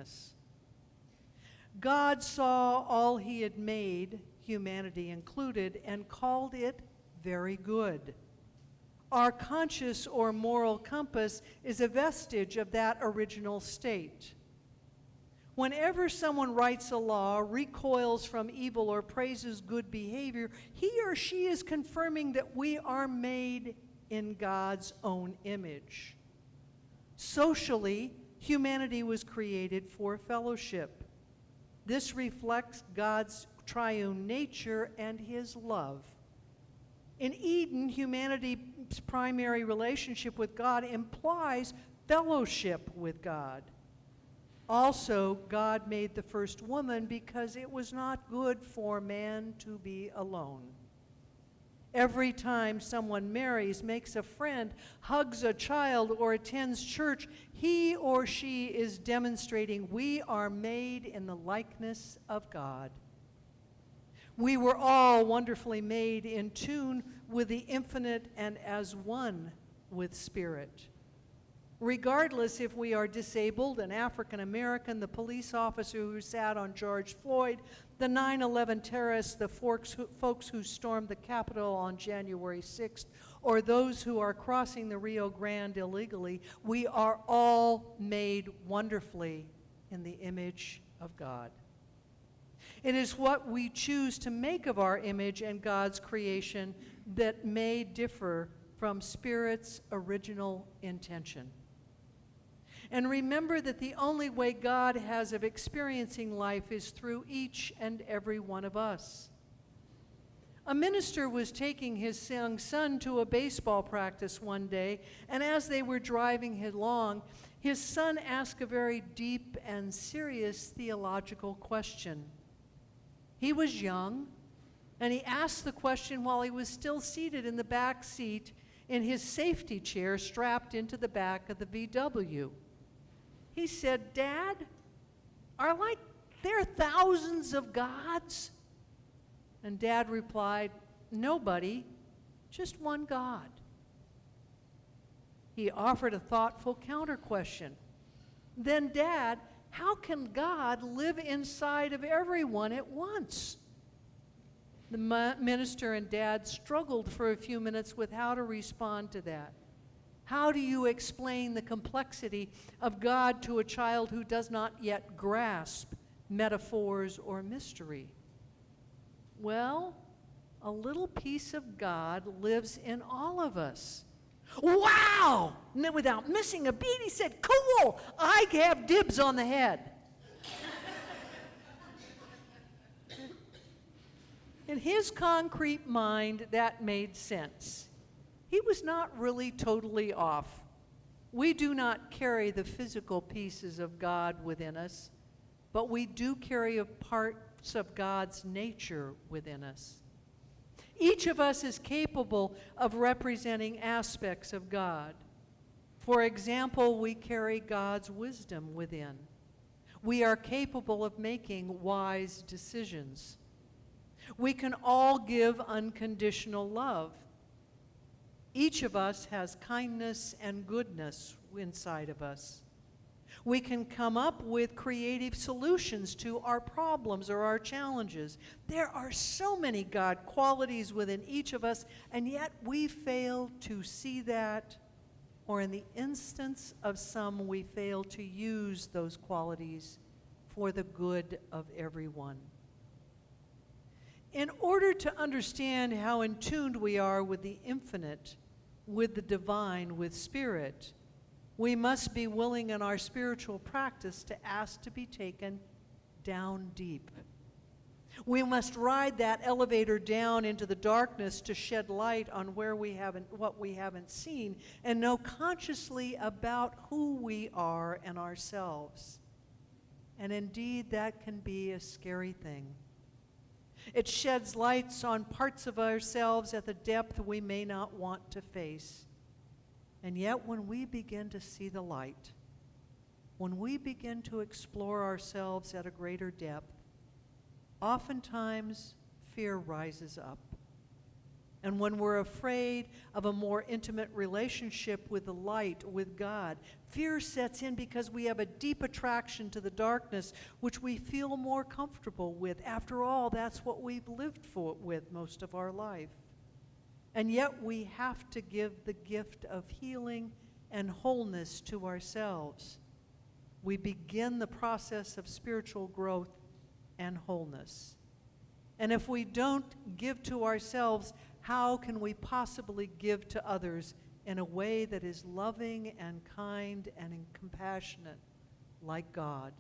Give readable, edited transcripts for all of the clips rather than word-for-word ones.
likeness. God saw all he had made, humanity included, and called it very good. Our conscious or moral compass is a vestige of that original state. Whenever someone writes a law, recoils from evil, or praises good behavior, he or she is confirming that we are made in God's own image. Socially, humanity was created for fellowship. This reflects God's triune nature and his love. In Eden, humanity's primary relationship with God implies fellowship with God. Also, God made the first woman because it was not good for man to be alone. Every time someone marries, makes a friend, hugs a child, or attends church, he or she is demonstrating we are made in the likeness of God. We were all wonderfully made in tune with the infinite and as one with Spirit. Regardless if we are disabled, an African American, the police officer who sat on George Floyd, the 9/11 terrorists, the folks who stormed the Capitol on January 6th, or those who are crossing the Rio Grande illegally, we are all made wonderfully in the image of God. It is what we choose to make of our image and God's creation that may differ from Spirit's original intention. And remember that the only way God has of experiencing life is through each and every one of us. A minister was taking his young son to a baseball practice one day, and as they were driving along, his son asked a very deep and serious theological question. He was young, and he asked the question while he was still seated in the back seat in his safety chair strapped into the back of the VW. He said, "Dad, are there thousands of gods?" And Dad replied, "No, buddy, just one God." He offered a thoughtful counter question. "Then, Dad, how can God live inside of everyone at once?" The minister and Dad struggled for a few minutes with how to respond to that. How do you explain the complexity of God to a child who does not yet grasp metaphors or mystery? Well, a little piece of God lives in all of us. "Wow!" And then without missing a beat, he said, "Cool! I have dibs on the head." In his concrete mind, that made sense. He was not really totally off. We do not carry the physical pieces of God within us, but we do carry parts of God's nature within us. Each of us is capable of representing aspects of God. For example, we carry God's wisdom within. We are capable of making wise decisions. We can all give unconditional love. Each of us has kindness and goodness inside of us. We can come up with creative solutions to our problems or our challenges. There are so many God qualities within each of us, and yet we fail to see that, or in the instance of some, we fail to use those qualities for the good of everyone. In order to understand how in tune we are with the infinite, with the divine, with Spirit, we must be willing in our spiritual practice to ask to be taken down deep. We must ride that elevator down into the darkness to shed light on what we haven't seen, and know consciously about who we are and ourselves. And indeed, that can be a scary thing. It sheds lights on parts of ourselves at the depth we may not want to face. And yet when we begin to see the light, when we begin to explore ourselves at a greater depth, oftentimes fear rises up. And when we're afraid of a more intimate relationship with the light, with God, fear sets in because we have a deep attraction to the darkness, which we feel more comfortable with. After all, that's what we've lived with most of our life. And yet we have to give the gift of healing and wholeness to ourselves. We begin the process of spiritual growth and wholeness. And if we don't give to ourselves, how can we possibly give to others in a way that is loving and kind and compassionate like God?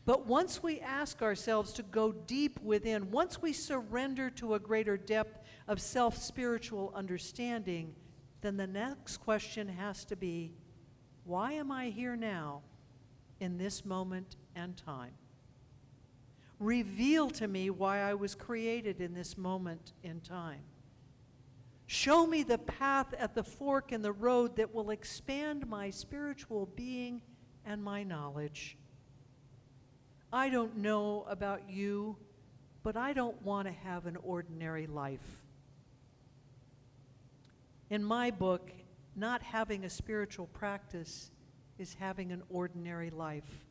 But once we ask ourselves to go deep within, once we surrender to a greater depth of self-spiritual understanding, then the next question has to be, why am I here now in this moment and time? Reveal to me why I was created in this moment in time. Show me the path at the fork in the road that will expand my spiritual being and my knowledge. I don't know about you, but I don't want to have an ordinary life. In my book, not having a spiritual practice is having an ordinary life.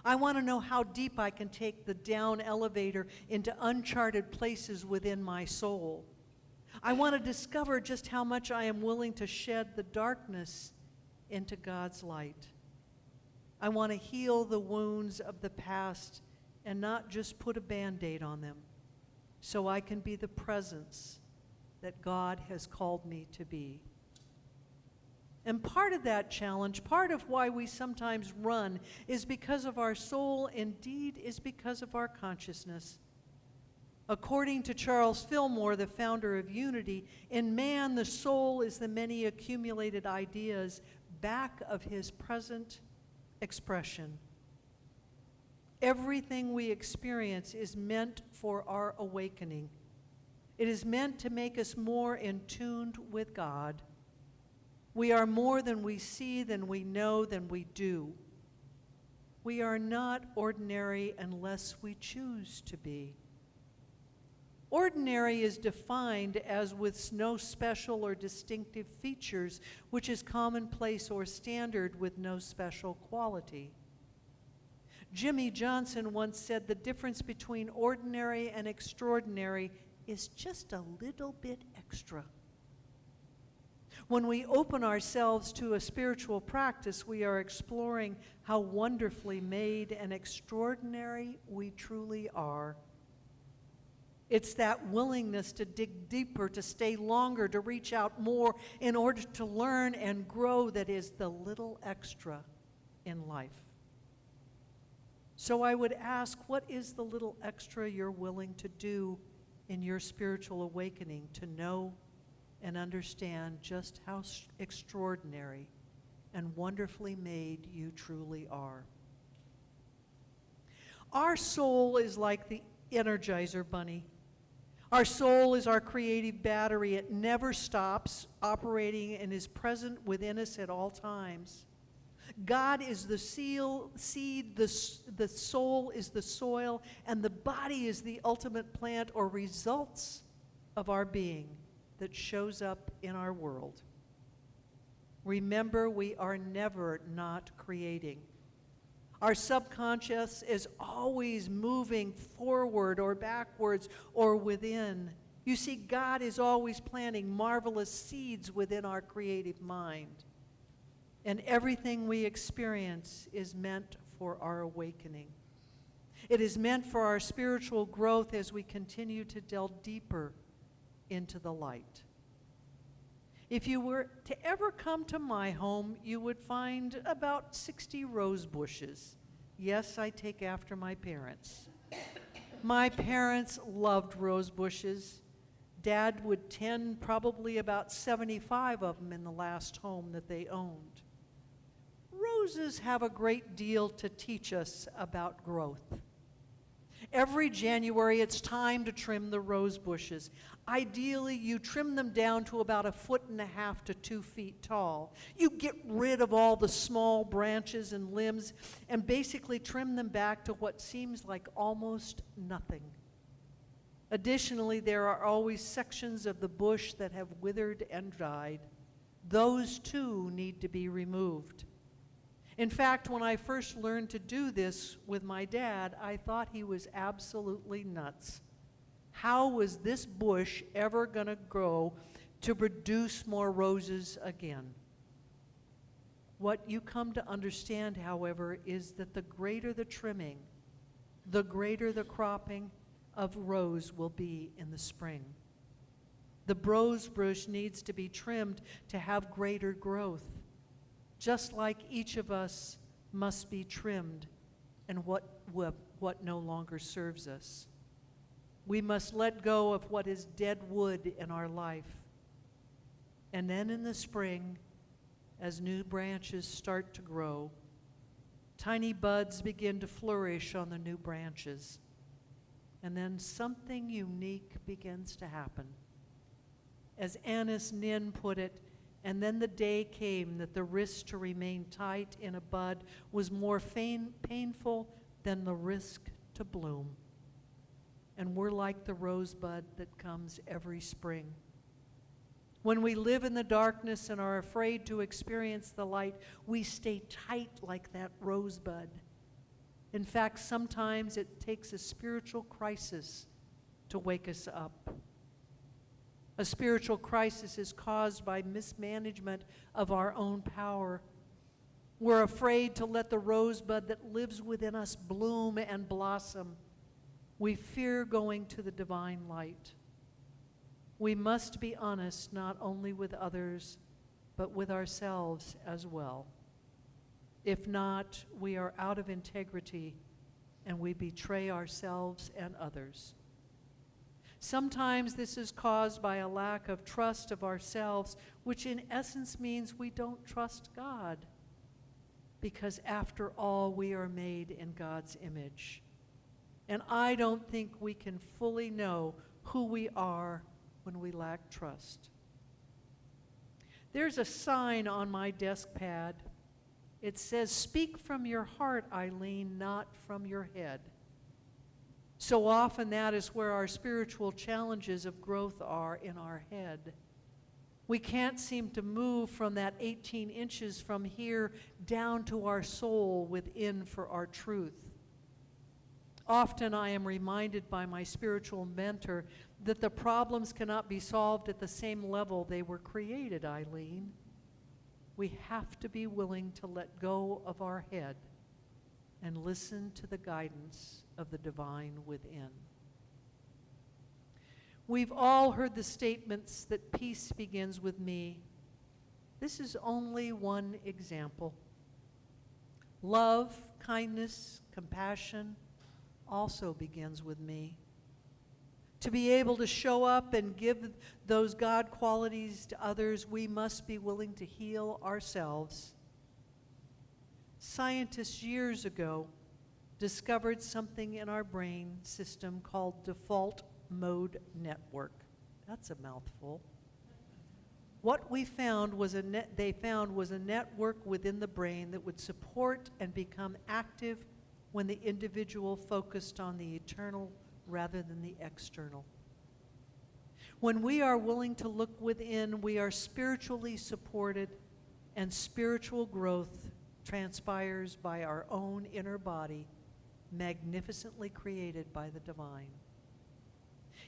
I want to know how deep I can take the down elevator into uncharted places within my soul. I want to discover just how much I am willing to shed the darkness into God's light. I want to heal the wounds of the past and not just put a Band-Aid on them, so I can be the presence that God has called me to be. And part of that challenge, part of why we sometimes run, is because of our soul, indeed is because of our consciousness. According to Charles Fillmore, the founder of Unity, in man the soul is the many accumulated ideas back of his present expression. Everything we experience is meant for our awakening. It is meant to make us more in tune with God. We are more than we see, than we know, than we do. We are not ordinary unless we choose to be. Ordinary is defined as with no special or distinctive features, which is commonplace or standard with no special quality. Jimmy Johnson once said the difference between ordinary and extraordinary is just a little bit extra. When we open ourselves to a spiritual practice, we are exploring how wonderfully made and extraordinary we truly are. It's that willingness to dig deeper, to stay longer, to reach out more in order to learn and grow that is the little extra in life. So I would ask, what is the little extra you're willing to do in your spiritual awakening to know and understand just how extraordinary and wonderfully made you truly are? Our soul is like the Energizer Bunny. Our soul is our creative battery. It never stops operating and is present within us at all times. God is the seed, the soul is the soil, and the body is the ultimate plant or results of our being that shows up in our world. Remember, we are never not creating. Our subconscious is always moving forward or backwards or within. You see, God is always planting marvelous seeds within our creative mind. And everything we experience is meant for our awakening. It is meant for our spiritual growth as we continue to delve deeper into the light. If you were to ever come to my home, you would find about 60 rose bushes. Yes, I take after my parents. My parents loved rose bushes. Dad would tend probably about 75 of them in the last home that they owned. Roses have a great deal to teach us about growth. Every January, it's time to trim the rose bushes. Ideally, you trim them down to about 1.5 feet to 2 feet tall. You get rid of all the small branches and limbs and basically trim them back to what seems like almost nothing. Additionally, there are always sections of the bush that have withered and died. Those too need to be removed. In fact, when I first learned to do this with my dad, I thought he was absolutely nuts. How was this bush ever going to grow to produce more roses again? What you come to understand, however, is that the greater the trimming, the greater the cropping of rose will be in the spring. The rose bush needs to be trimmed to have greater growth, just like each of us must be trimmed and what no longer serves us. We must let go of what is dead wood in our life. And then in the spring, as new branches start to grow, tiny buds begin to flourish on the new branches. And then something unique begins to happen. As Annis Nin put it, and then the day came that the risk to remain tight in a bud was more painful than the risk to bloom. And we're like the rosebud that comes every spring. When we live in the darkness and are afraid to experience the light, we stay tight like that rosebud. In fact, sometimes it takes a spiritual crisis to wake us up. A spiritual crisis is caused by mismanagement of our own power. We're afraid to let the rosebud that lives within us bloom and blossom. We fear going to the divine light. We must be honest not only with others, but with ourselves as well. If not, we are out of integrity and we betray ourselves and others. Sometimes this is caused by a lack of trust of ourselves, which in essence means we don't trust God. Because after all, we are made in God's image. And I don't think we can fully know who we are when we lack trust. There's a sign on my desk pad. It says, "Speak from your heart, Eileen, not from your head." So often that is where our spiritual challenges of growth are, in our head. We can't seem to move from that 18 inches from here down to our soul within for our truth. Often I am reminded by my spiritual mentor that the problems cannot be solved at the same level they were created, Eileen. We have to be willing to let go of our head and listen to the guidance of the divine within. We've all heard the statements that peace begins with me. This is only one example. Love, kindness, compassion also begins with me. To be able to show up and give those God qualities to others, we must be willing to heal ourselves. Scientists years ago discovered something in our brain system called default mode network. That's a mouthful. What they found was a network within the brain that would support and become active when the individual focused on the eternal rather than the external. When we are willing to look within, we are spiritually supported, and spiritual growth transpires by our own inner body, magnificently created by the divine.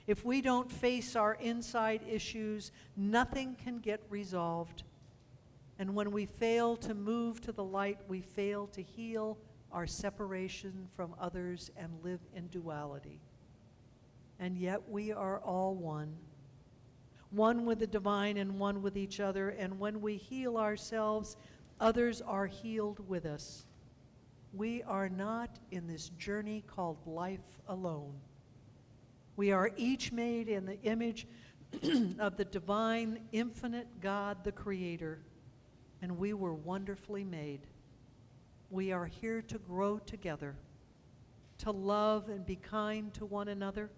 If we don't face our inside issues, nothing can get resolved. And when we fail to move to the light, we fail to heal our separation from others and live in duality. And yet we are all one with the divine and one with each other. And when we heal ourselves, others are healed with us. We are not in this journey called life alone. We are each made in the image of the divine, infinite God, the Creator, and we were wonderfully made. We are here to grow together, to love and be kind to one another,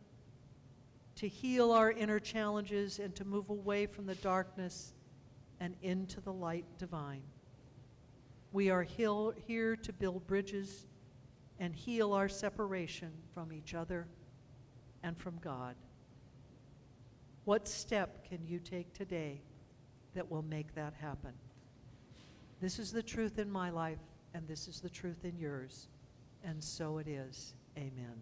to heal our inner challenges, and to move away from the darkness and into the light divine. We are here to build bridges and heal our separation from each other and from God. What step can you take today that will make that happen? This is the truth in my life, and this is the truth in yours, and so it is. Amen.